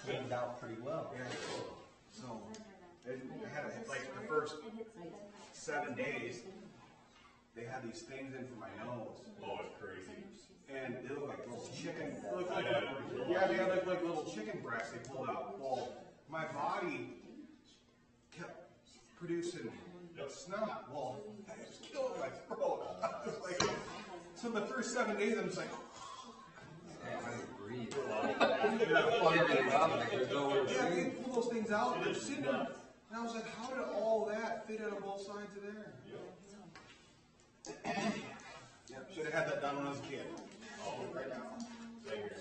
cleaned out pretty well. Yeah. So, it had like the first 7 days, they had these things in for my nose. Oh, it's crazy. And they look like little chicken. Yeah, they had like little chicken breasts they pulled out. Well, my body kept producing snot. Well, I was killing my throat. I was like, so the first 7 days, I'm just like, breathe. yeah, they pull those things out and they're sitting there. And I was like, how did all that fit out of both sides of there? Yep, should have had that done when I was a kid. Oh, right now. Same here.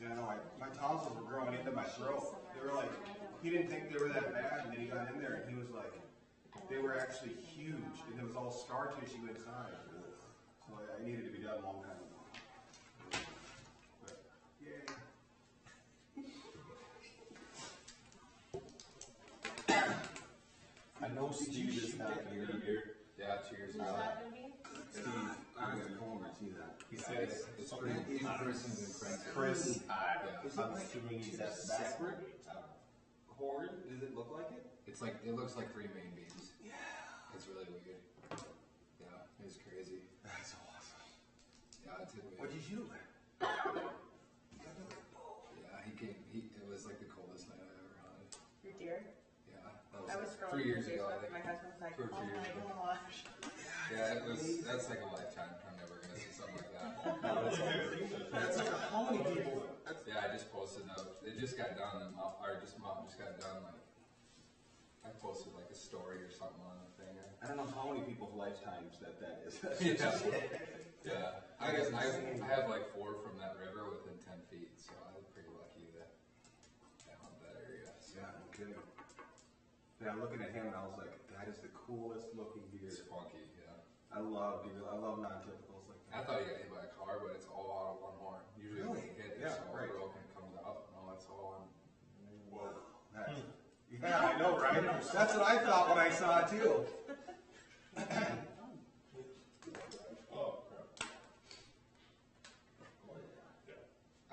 Yeah, no, my tonsils were growing into my throat. They were like, he didn't think they were that bad, and then he got in there and he was like, they were actually huge, and it was all scar tissue inside. So I needed to be done a long time ago. But, yay. I know Steve is not going to be here. Yeah, cheers. Steve, I'm going to come over and see that. He said it's pretty Chris. I'm assuming he's at separate horn. Does it look like it? It's like, it looks like 3 main beams. Yeah. It's really weird. Yeah, it's crazy. That's awesome. Yeah, it took me. What did you do? Yeah, it was like the coldest night I ever hunted. Your deer? Yeah, I was like scrolling 3 years through ago, I Facebook, think. my husband was like, 2 or 3 oh years my ago. gosh. Yeah, that's like a lifetime. I'm never gonna see something like that. That's like how many people? Yeah, I just posted it just got done, and mom just got done. Like, I posted like a story or something on the thing. I don't know how many people's lifetimes that is. Yeah. I guess I have like 4 from that river within 10 feet, so I was pretty lucky that I hunt that area. So. Yeah, no kidding. Yeah, looking at him, and I was like, that is the coolest looking deer. It's funky, yeah. I love deer. I love non-typicals like I that. thought he got hit by a car, but it's all out of one horn. Usually when you hit, it's all right. broken, it comes out. No, it's all on. Whoa. Yeah, I know, right? That's what I thought when I saw it too. Oh, crap.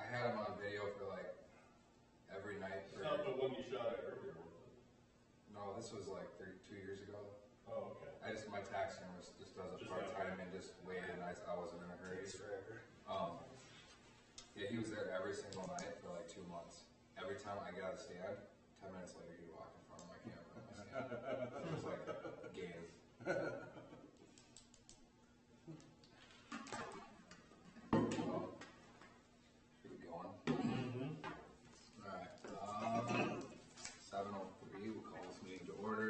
I had him on video for like every night. It's not the one you shot at earlier, was it? No, this was like 2 years ago. Oh, okay. My taxidermist just does it part time and just waited, and I wasn't in a hurry. Yeah, he was there every single night for like 2 months. Every time I got a stand, 10 minutes later he'd walk in front of my camera on my stand. It was like a game. Should we go on? Alright. 7:03, we'll call this meeting to order.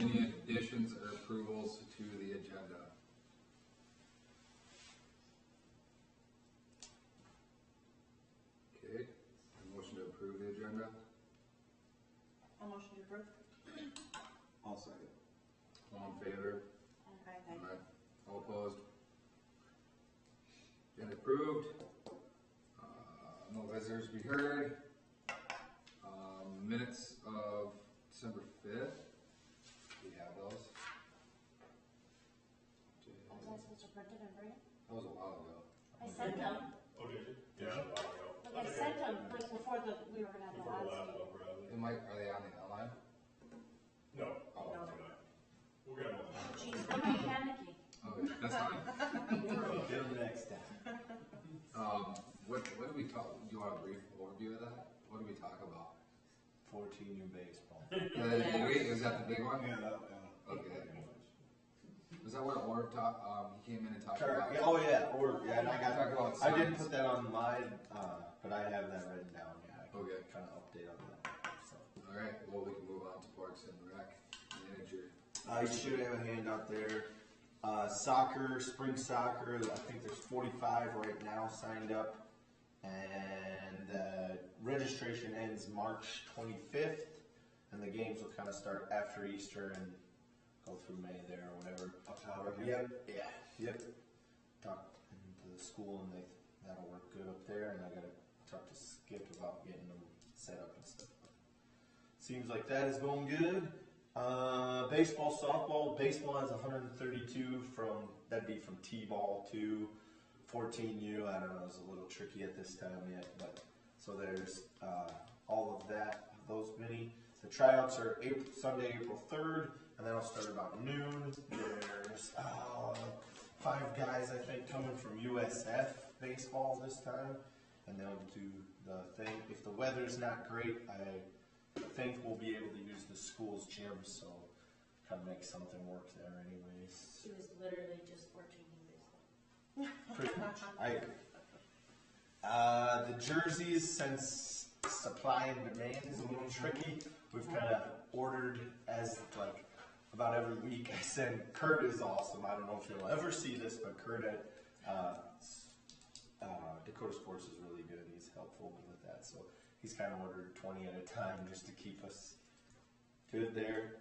Any additions or approvals to the agenda? Okay, a motion to approve the agenda. A motion to approve? I'll second. All in favor? Aye. Aye. All opposed? Agenda approved. No visitors to be heard. Minutes of December 5th. We have those. Was I supposed to print it and bring it? That was a while ago. I sent them. Oh, did you? Yeah, a while ago. Like I sent them like before we were gonna have the Before the last last meeting. one, probably. Are they on the outline? No. Oh, No. We're not. We're gonna move on. Jeez, I'm not panicking. okay, that's fine. Till next time. What did we talk? Do you want a brief overview of that? What did we talk about? 14U baseball. Is that the big one? Yeah, Okay. Was that what Orb talked? He came in and talked about. Oh yeah, or yeah, and Talk about I didn't signs. put that on mine, but I have that written down. Yeah, I can Okay. kind of update on that. So. All right. Well, we can move on to Parks and Rec manager. I should have a handout there. Soccer, spring soccer, I think there's 45 right now signed up. And registration ends March 25th. And the games will kind of start after Easter and go through May there or whatever. October. Yep. Talked to the school and that'll work good up there. And I got to talk to Skip about getting them set up and stuff. Seems like that is going good. Baseball, softball. Baseball has 132 that'd be from T-ball to 14U, I don't know, it's a little tricky at this time yet, but, so there's, all of that, those many. The tryouts are Sunday, April 3rd, and then I'll start about noon. There's, 5 guys, I think, coming from USF baseball this time, and they'll do the thing. If the weather's not great, I think we'll be able to use the school's gym, so kind of make something work there anyways. She was literally just 14 years old. Pretty much, I agree. The jerseys, since supply and demand is a little tricky, we've kind of ordered as like about every week. I send Kurt is awesome. I don't know if you'll ever see this, but Kurt at Dakota Sports is really good. He's helpful with that, so he's kind of ordered 20 at a time just to keep us good there.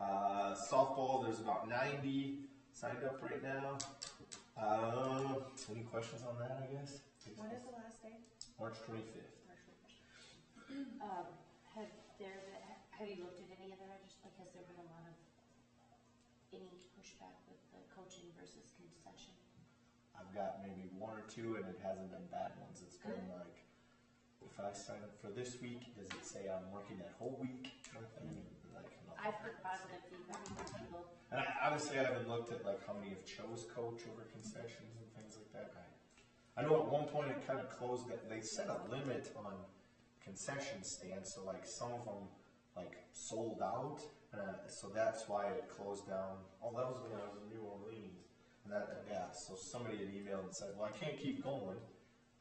Softball, there's about 90 signed up right now. Any questions on that, I guess? When is the last day? March 25th. Have you looked at any of the registers? Like, has there been a lot of, any pushback with the coaching versus concession? I've got maybe 1 or 2, and it hasn't been bad ones. It's been like, if I sign up for this week, does it say I'm working that whole week? Kind of thing. Like, no. I've heard positive feedback from people. And I honestly haven't looked at like how many have chose coach over concessions and things like that. I know at one point it kind of closed. They set a limit on concession stands, so like some of them like sold out, so that's why it closed down. Oh, that was when I was in New Orleans, and so somebody had emailed and said, well, I can't keep going.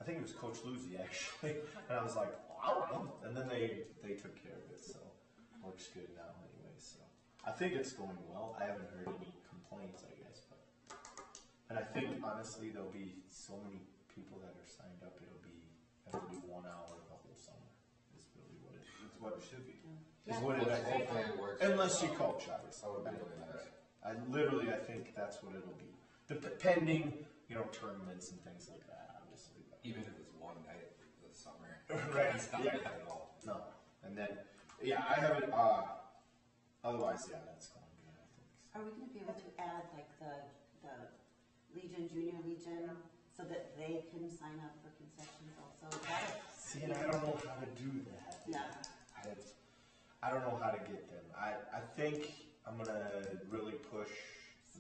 I think it was Coach Lucy actually, and I was like, well, I don't know. And then they took care of it, so it works good now anyway. So I think it's going well. I haven't heard any complaints, I guess, and I think honestly there'll be so many people that are signed up. It'll be 1 hour the whole summer. Is really what It's what it should be. is what it I think. Hopefully it works. Unless you coach, obviously. That would be really nice. I think that's what it'll be. Pending, tournaments and things like that, obviously. Even if it's one night this summer. Right, It's not yeah. bad at all. No, and then, I haven't, otherwise, that's going good, I think. Are we gonna be able to add like the Legion, Junior Legion, so that they can sign up for concessions also? See, and I don't know how to do that. Yeah. I don't know how to get them. I think I'm gonna really push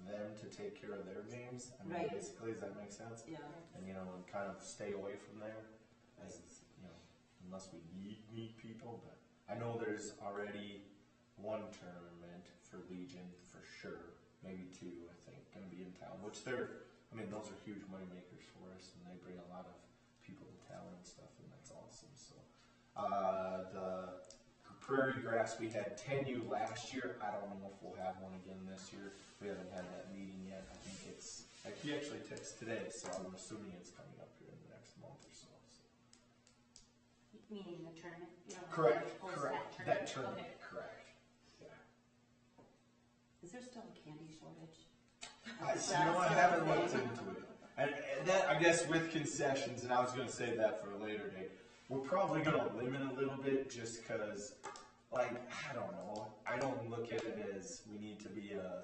them to take care of their games. I mean, Right. basically, does that make sense? Yeah. And and kind of stay away from there, as unless we need people. But I know there's already 1 tournament for Legion for sure, maybe 2. I think going to be in town, which those are huge money makers for us, and they bring a lot of people to town and stuff, and that's awesome. So the prairie grass, we had 10U last year. I don't know if we'll have one again this year. We haven't had that meeting yet. I think it's, he actually texted today, so I'm assuming it's coming up here in the next month or so. Meaning the tournament? You don't have to Correct, post correct. That tournament, correct. Yeah. Is there still a candy shortage? I haven't looked into it. And that, I guess, with concessions, and I was going to say that for a later date, we're probably going to limit a little bit just because, I don't know. I don't look at it as we need to be a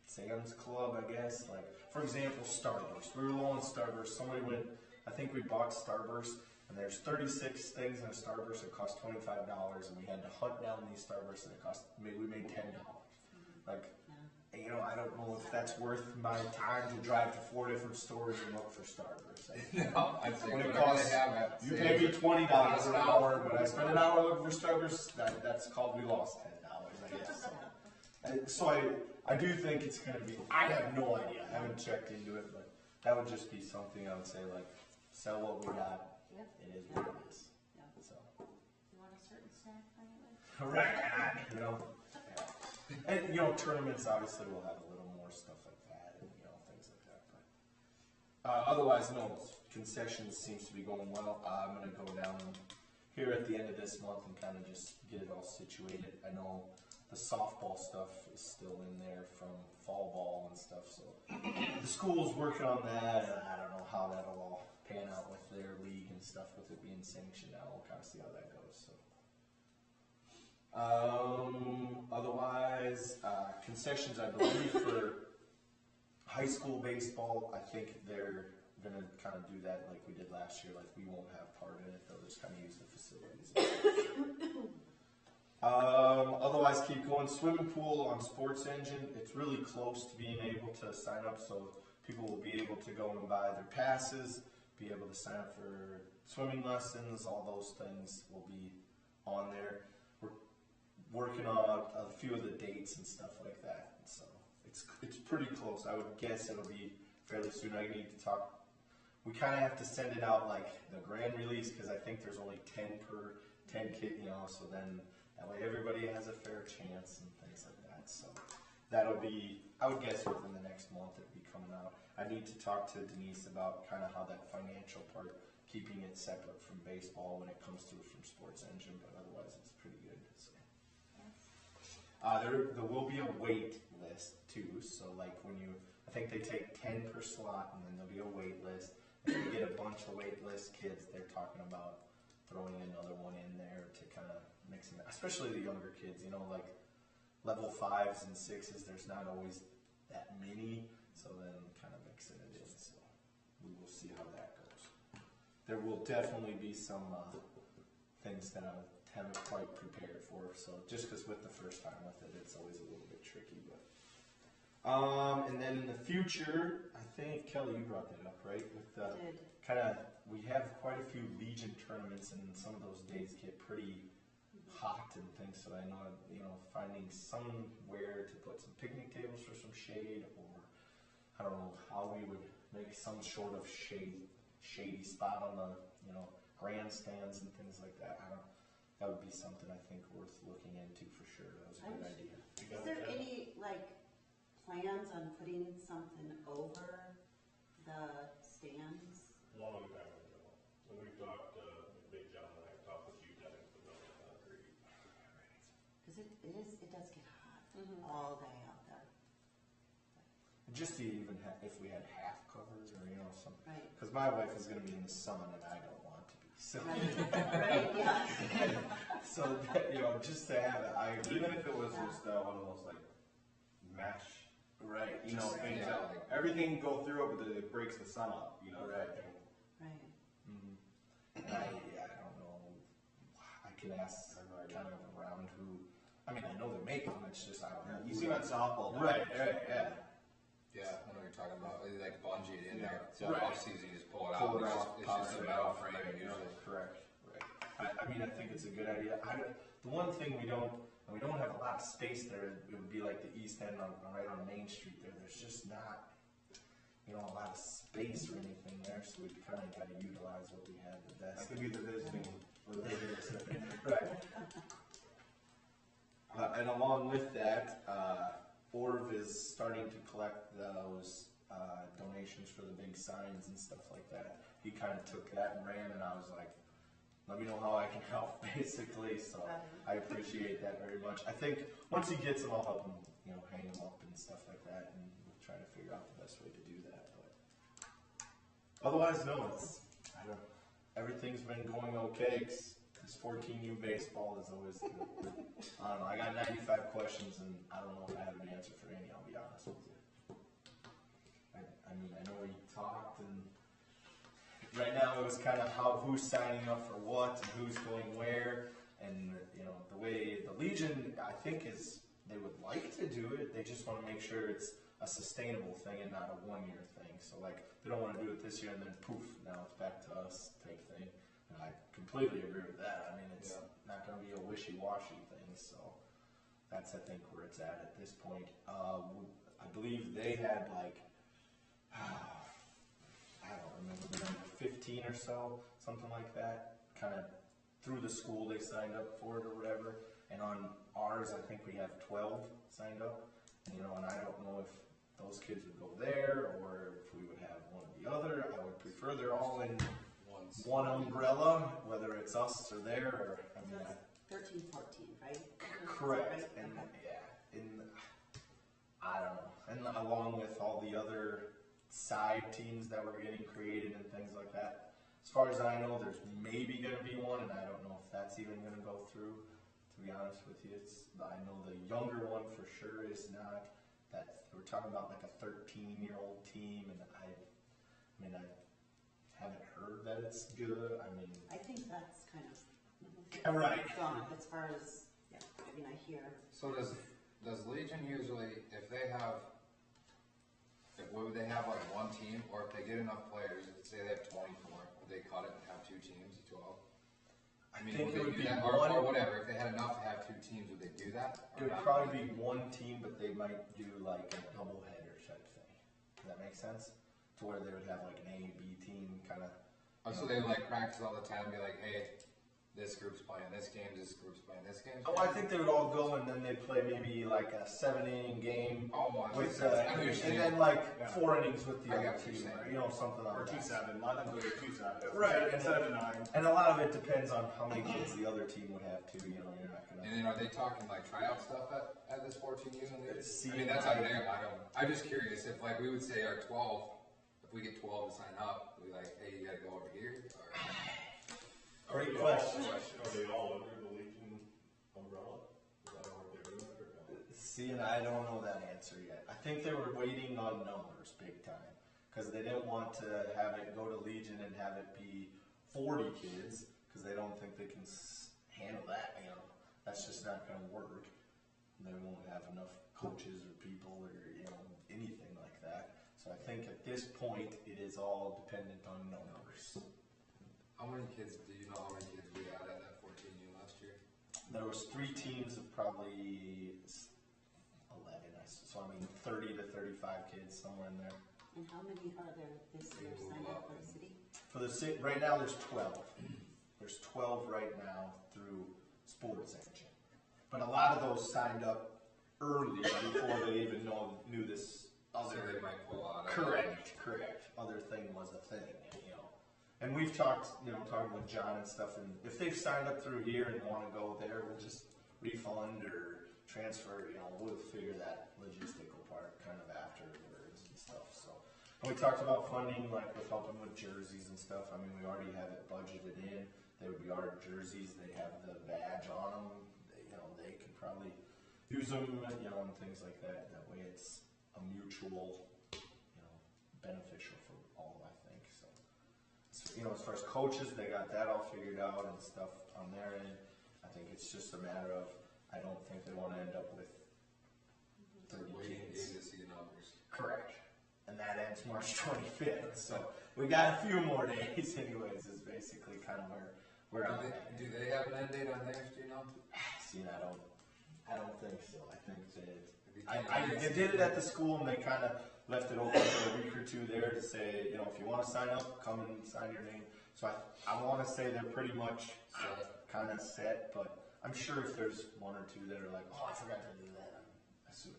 Sam's Club, I guess. For example, Starburst. We were low on Starburst. Somebody went, I think we bought Starburst, and there's 36 things in a Starburst that cost $25, and we had to hunt down these Starbursts, and we made $10. I don't know if that's worth my time to drive to 4 different stores and look for Starburst. No, I'd say When it whatever costs, they have at you Sam's. pay me $20 an hour, but I spend an hour looking for Starburst, that's called we lost $10, I guess. So I do think it's going to be, I have no idea, I haven't checked into it, but that would just be something I would say, sell what we got, Yep. it is what it is. Yeah. So. You want a certain snack anyway? Correct. And tournaments obviously will have a little more stuff like that, and things like that. But otherwise, no, concessions seems to be going well. I'm going to go down here at the end of this month and kind of just get it all situated. I know the softball stuff is still in there from fall ball and stuff, so the school's working on that, and I don't know how that'll all pan out with their league and stuff with it being sanctioned now. We'll kind of see how that goes. So. Otherwise, concessions, I believe, for high school baseball, I think they're gonna kind of do that like we did last year. Like we won't have part in it; they'll just kind of use the facilities. Otherwise, keep going. Swimming pool on Sports Engine. It's really close to being able to sign up, so people will be able to go and buy their passes, be able to sign up for swimming lessons. All those things will be on there. We're working on a few of the dates and stuff like that, so it's pretty close. I would guess it'll be fairly soon. I need to talk. We kind of have to send it out like the grand release because I think there's only 10 per 10 kid, so then that way everybody has a fair chance and things like that. So that'll be, I would guess within the next month it'll be coming out. I need to talk to Denise about kind of how that financial part, keeping it separate from baseball when it comes to it from Sports Engine, but otherwise it's pretty good. So. There will be a wait list too. So like when you, I think they take 10 per slot and then there'll be a wait list. If you get a bunch of wait list kids, they're talking about throwing another one in there to kind of mix them, especially the younger kids, like level 5s and 6s, there's not always that many, so then kind of mixing it in, so we will see how that goes. There will definitely be some things that I haven't quite prepared for, so just because with the first time with it, it's always a little bit tricky, but and then in the future, I think Kelly, you brought that up, right? With the kind of, we have quite a few Legion tournaments, and some of those days get pretty hot and things. So I know, finding somewhere to put some picnic tables for some shade, or I don't know how we would make some sort of shady spot on the, grandstands and things like that. That would be something I think worth looking into for sure. That was a good idea. Is there any plans on putting something over the stands? Long time ago. And we've talked, Big John and I have talked a few times, but no concrete. Because it does get hot all day out there. Just to even if we had half covers or something. Right. Because my wife is going to be in the sun and I don't want to be. So, Right, yeah. so just to have it, Even if it was just one of those mesh, right, things yeah, that everything go through it, but it breaks the sun up, Right. Right. Mm-hmm. And I don't know. I could ask kind of around who. I mean, I know they make them. It's just I don't know. You see them at softball, Right. Yeah. Yeah, I know what you're talking about. They bungee it in there. So Right. off season, you just pull it out. Pull it out. It's just a metal frame Right, usually. Correct. Right. I mean, I think it's a good idea. The one thing we don't have a lot of space there. It would be like the East End right on Main Street there. There's just not, a lot of space or anything there. So we kind of got to utilize what we have the best. That could be the visiting. Right. And along with that, Orv is starting to collect those donations for the big signs and stuff like that. He kind of took that and ran, and I was like, let me know how I can help, basically. So I appreciate that very much. I think once he gets them, I'll help him, hang them up and stuff like that, and we'll try to figure out the best way to do that. But otherwise, no, everything's been going okay. This 14U baseball is always good. I don't know. I got 95 questions, and I don't know if I have an answer for any. I'll be honest with you. I mean, I know we talked, and right now it was kind of who's signing up for what and who's going where, and the way the Legion, I think, is they would like to do it. They just want to make sure it's a sustainable thing and not a one-year thing. So they don't want to do it this year and then poof, now it's back to us type thing. And I completely agree with that. I mean, it's not going to be a wishy-washy thing. So that's, I think, where it's at this point. I believe they had I don't remember, 15 or so, something like that. Kind of through the school they signed up for it or whatever. And on ours, I think we have 12 signed up. And I don't know if those kids would go there or if we would have one or the other. I would prefer they're all in one umbrella, whether it's us or there. Or, I mean, 13, 14, right? correct. Right? And Okay. I don't know. And along with all the other side teams that were getting created and things like that. As far as I know, there's maybe going to be one, and I don't know if that's even going to go through. To be honest with you, I know the younger one for sure is not. That we're talking about like a 13-year-old team, and I haven't heard that it's good. I mean, I think that's kind of right. gone as far as, yeah, I mean, I hear. So does Legion usually, if they have, would they have like one team, or if they get enough players, say they have 24, would they cut it and have 2 teams, 12? I mean, think would it would they do be that, one- or whatever, if they had enough to have 2 teams, would they do that? It would probably be one team, but they might do like a double header type thing. Does that make sense? To where they would have like an A and B team kind of. Oh, so they would like practice all the time, be like, hey, this group's playing this game, this group's playing this game? Oh, I think they would all go and then they'd play maybe like a 7-inning game Oh, with, I and understand. then like 4 innings with the I other got what you're team, saying. or, you know, something Or like that. 2-7. A lot of them go to 2-7. Right. Instead of 9. And a lot of it depends on how many kids the other team would have too. You know, you're not And gonna. then are they talking like tryout stuff at this 14U? See, I mean, that's up there. I'm just curious if like we would say our 12, if we get 12 to sign up, we like, hey, you gotta go over here. Or, Great question. Are they all under the Legion umbrella? Is that what they're doing or no? See, and I don't know that answer yet. I think they were waiting on numbers big time because they didn't want to have it go to Legion and have it be 40 kids because they don't think they can handle that. You know, that's just not going to work. They won't have enough coaches or people or anything like that. So I think at this point it is all dependent on numbers. how many kids, do you know how many kids we had at that 14U last year? There was 3 teams of probably 11. So I mean 30 to 35 kids somewhere in there. And how many are there this year signed up for the city? For the city, right now there's 12. There's 12 right now through Sports Engine. But a lot of those signed up early before they even knew this So other. they might pull out. Correct. Other thing was a thing, And we've talked, talking with John and stuff, and if they've signed up through here and want to go there, we'll just refund or transfer, we'll figure that logistical part kind of afterwards and stuff, so. And we talked about funding, like with helping with jerseys and stuff. I mean, we already have it budgeted in. They would be our jerseys, they have the badge on them, they could probably use them, and things like that. That way it's a mutual, beneficial for all, I think, so. As far as coaches, they got that all figured out and stuff on their end. I think it's just a matter of, I don't think they want to end up with 30 Waiting kids. to see the numbers. Correct. And that ends March 25th, so we got a few more days anyways, is basically kind of where I'm at. Do they have an end date on theirs, do you know? See, I don't think so. I think they did it at the school and they kind of left it open for a week or 2 there to say, if you want to sign up, come and sign your name. So I want to say they're pretty much kind of set, but I'm sure if there's 1 or 2 that are like, oh, I forgot to do that, I assume,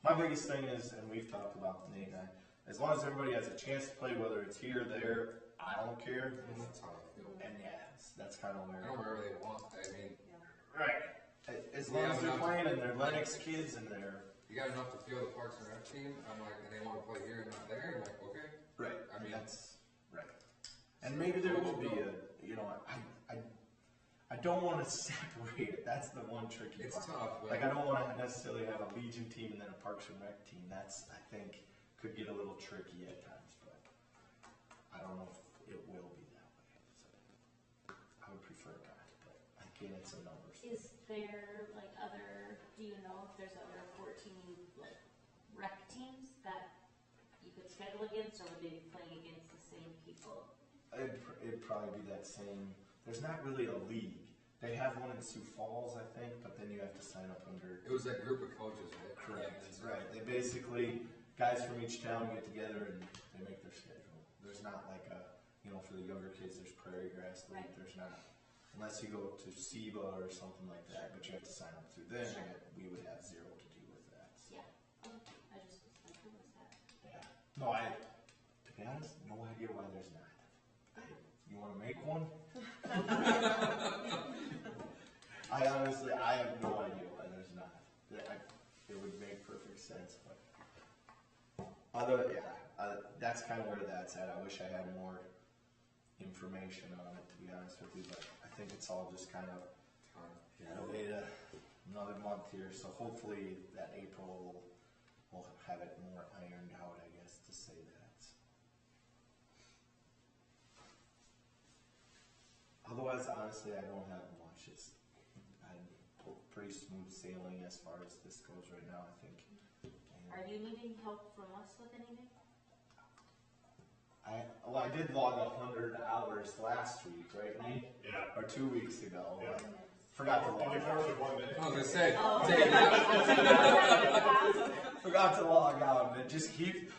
My biggest thing is, and we've talked about Nate and I, as long as everybody has a chance to play, whether it's here or there, I don't care. That's how I feel. And that's kind of where. I don't wherever they want, I mean, Right. As long as they're playing and they're Lennox kids and they're. you got enough to field the Parks and Rec team, I'm like, and they want to play here and not there, I'm like, okay. Right. I mean, That's right. And maybe there will be I don't want to separate it. That's the one tricky It's part. tough, but. Like I don't want to necessarily have a Legion team and then a Parks and Rec team. That's, I think, could get a little tricky at times, but I don't know if it will be that way. So I would prefer not, but again, it's a numbers. Is there like do you know if there's other 14 like rec teams that you could schedule against, or would they be playing against the same people? It'd probably be that same. There's not really a league. They have one in Sioux Falls, I think, but then you have to sign up under. It was that group of coaches, right? Correct. Right. They basically, guys from each town get together and they make their schedule. There's not like a, for the younger kids, there's Prairie Grass League. Right. There's not, unless you go to SEBA or something like that, but you have to sign up through them, and we would have zero to do with that. So. Yeah. I just was like, who was that? Yeah. No, to be honest, no idea why there's not. You want to make one? I have no idea why there's not. It would make perfect sense, but that's kind of where that's at. I wish I had more information on it, to be honest with you, but I think it's all just kind of wait another month here. So hopefully that April we'll have it more ironed out, I guess, to say that. Otherwise, honestly, I don't have much. I'm pretty smooth sailing as far as this goes right now, I think. Are you needing help from us with anything? I did log 100 hours last week, right, Nate? Yeah. Or 2 weeks ago. Yeah. Forgot to And log there's out. only 1 minute. I was gonna say, Forgot to log out, and it just keeps.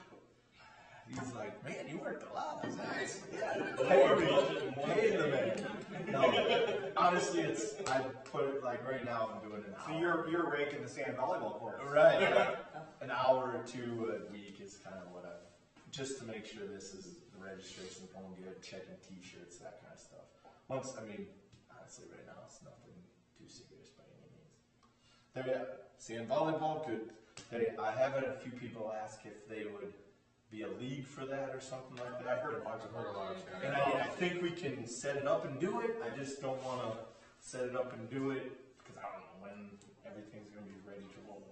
He's like, man, you worked a lot. I was like, nice. Pay the man. No, honestly, I put it like right now. I'm doing an hour. So you're raking the sand volleyball courts. Right. An hour or two a week is kind of what just to make sure this is the registration going good, checking T-shirts, that kind of stuff. Honestly, right now it's nothing too serious by any means. Sand volleyball, good. I have had a few people ask if they would be a league for that or something like that. I've heard a bunch I've of heard a lot of And chat. I think we can set it up and do it. I just don't want to set it up and do it because I don't know when everything's going to be ready to roll.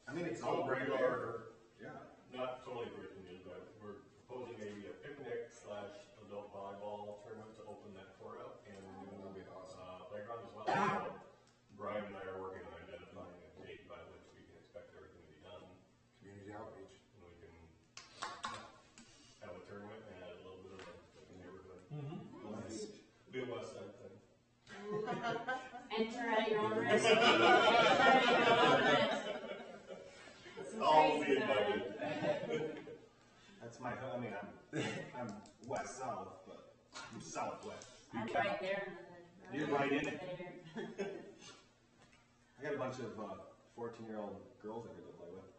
I mean, it's all regular. Yeah. Not totally breaking news, but we're proposing maybe a picnic/adult volleyball tournament to open that court up and That'd be awesome. playground as well. So Brian and I are working on identifying a date by which we can expect everything to be done. Community outreach. And we can have a tournament and add a little bit of a neighborhood. Nice. Be a West Side thing. Enter at your own risk. Enter at your own risk. Some All crazy be invited. That's my. I mean, I'm west south, but I'm southwest. I'm right there in the hood. You're right in it. There. I got a bunch of 14-year-old girls I get to play with.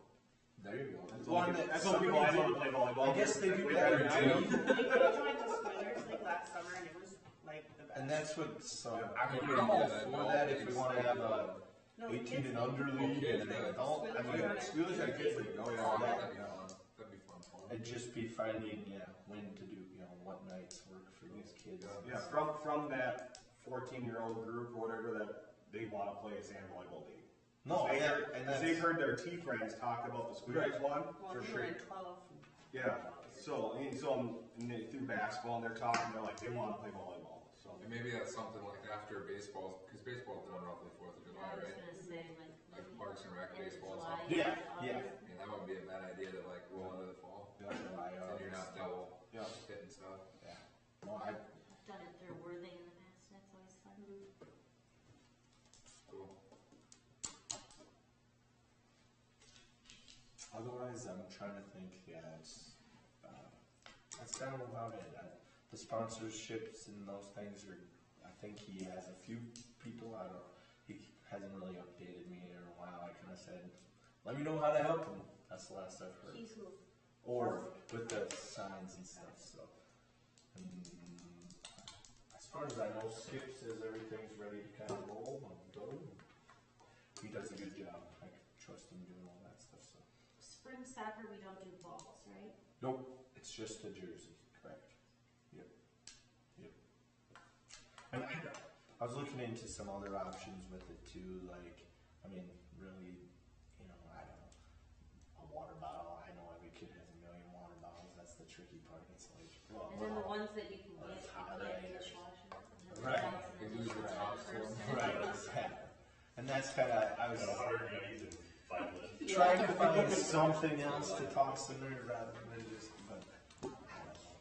There you go. That's what people I want to play volleyball. I guess they do With that every too. night. I joined the swingers like last summer and it was like the best. And that's what some. I mean, I'm all yeah, for that if we want to have a No, 18 kids- and under league and an adult. I mean, Squealers had kids league. Oh Oh, yeah. that'd be fun. That'd be fun. it'd just be finding when to do what nights work for these kids. Yeah. From that 14-year-old group or whatever that they want to play a sand volleyball league. No, They and heard- and Because that's they've heard their T friends talk about the Squealers one. Well, For we sure. were in 12. Yeah. So and they through basketball and they're talking. They're like they want to play volleyball. So And maybe that's something like after baseball, because baseball's done roughly 4th of I July, was right? gonna say Like Parks and Rec end of baseball or July, something. Yeah, August. yeah. I mean, that would be a bad idea to like roll into the fall. yeah. And you're not double Yeah. hitting stuff. Yeah. No, I I've done it through Worthing in the past, that's always fun. Cool. Otherwise, I'm trying to think. That's kind of about it. The sponsorships and those things are. I think he has a few people. I don't. He hasn't really updated me in a while. I kind of said, "Let me know how to help him." That's the last I've heard. He's who? Or with the signs and stuff. So, as far as I know, Skip says everything's ready to kind of roll and go. He does a good job. I trust him doing all that stuff. So. Spring soccer, we don't do balls, right? Nope, it's just a jersey, correct? Yep. And I was looking into some other options with it too, like, I mean, really, I don't know, a water bottle. I know every kid has a million water bottles. That's the tricky part. It's like, And then the ones that you can Well, get, it's you hot, can get right? in the dishwasher. And then Right. the ones You that lose you the put top in still. first. right, exactly. And that's kind of, I was Got 100 goodies and 5 lists. trying to find something else to toss in there rather than just, but I don't know.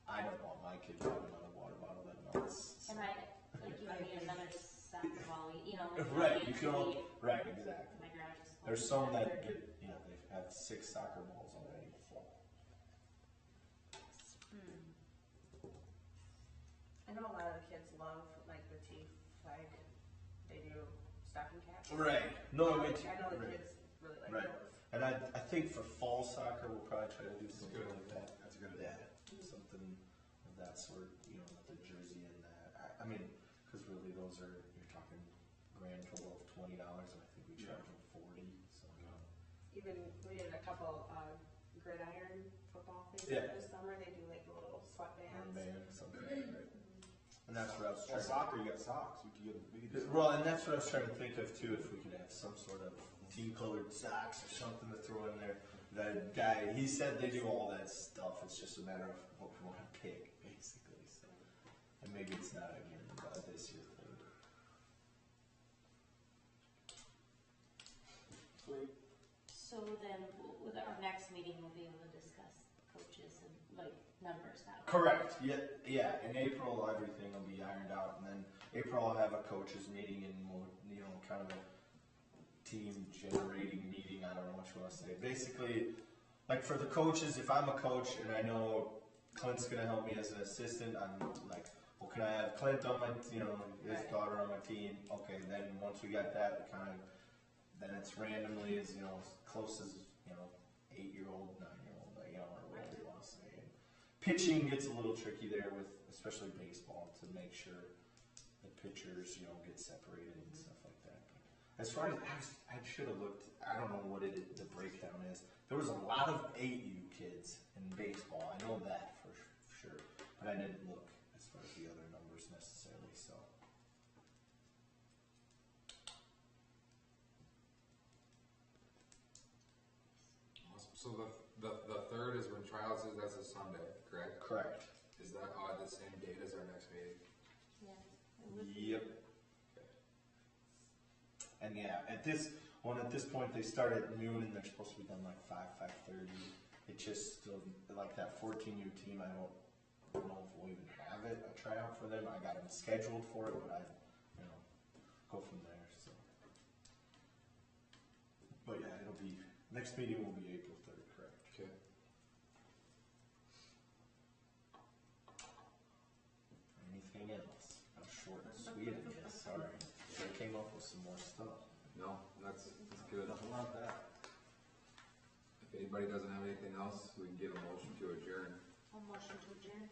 I don't want my kid having another water bottle that melts. And like you would need another soccer volley, like Right, you you could can, be- right, exactly. My garage is full. There's some that get, they have 6 soccer balls already full. I know a lot of the kids love like the tea flag. They do stocking caps. Right. No, I me too. know the Right. kids really like Right. those. And I think for fall soccer, we'll probably try to do something good. like that. That's a good Yeah, something of that sort, with the jersey and that. I mean, because really those are, you're talking grand total of $20, and I think we charge them 40. So Even we did a couple gridiron football things Yeah. this summer. They do like little sweatbands. armband, something like that. And that's what I was Well, trying. soccer, you got socks. We could do Well, and that's what I was trying to think of too. If we could have some sort of team-colored socks or something to throw in there. That guy, he said they do all that stuff. It's just a matter of what we want to pick, basically. So, and maybe it's not again, but this year third. So then, with our next meeting, we'll be able to discuss coaches and like numbers that way. Correct. Yeah. In April, everything will be ironed out, and then April I'll have a coaches meeting and we'll, kind of a team generating meeting. I don't know what you want to say. Basically, like for the coaches, if I'm a coach and I know Clint's gonna help me as an assistant, I'm like, well, can I have Clint on my, his daughter on my team? Okay. Then once we got that, then it's randomly as close as 8-year-old, 9-year-old, or whatever you want to say. And pitching gets a little tricky there with especially baseball to make sure the pitchers get separated and stuff like that. But as far as I should have looked, I don't know what the breakdown is. There was a lot of 8U kids in baseball. I know that for sure, but I didn't look as far as the other numbers necessarily. So. So the third is when trials is, that's a Sunday, correct? Correct. Is that on the same date as our next meeting? Yeah. it would be. Yep. And at this point they start at noon and they're supposed to be done like 5:30. It just still like that 14U team. I don't know if we'll even have a tryout for them. I got them scheduled for it, but I go from there. So, but yeah, it'll be next meeting will be April 3rd, correct? Okay. Anything else? I'm short and sweet, I guess. Sorry, I came up with some more stuff. No, that's good. Nothing like that. If anybody doesn't have anything else, we can get a motion to adjourn. I'll motion to adjourn.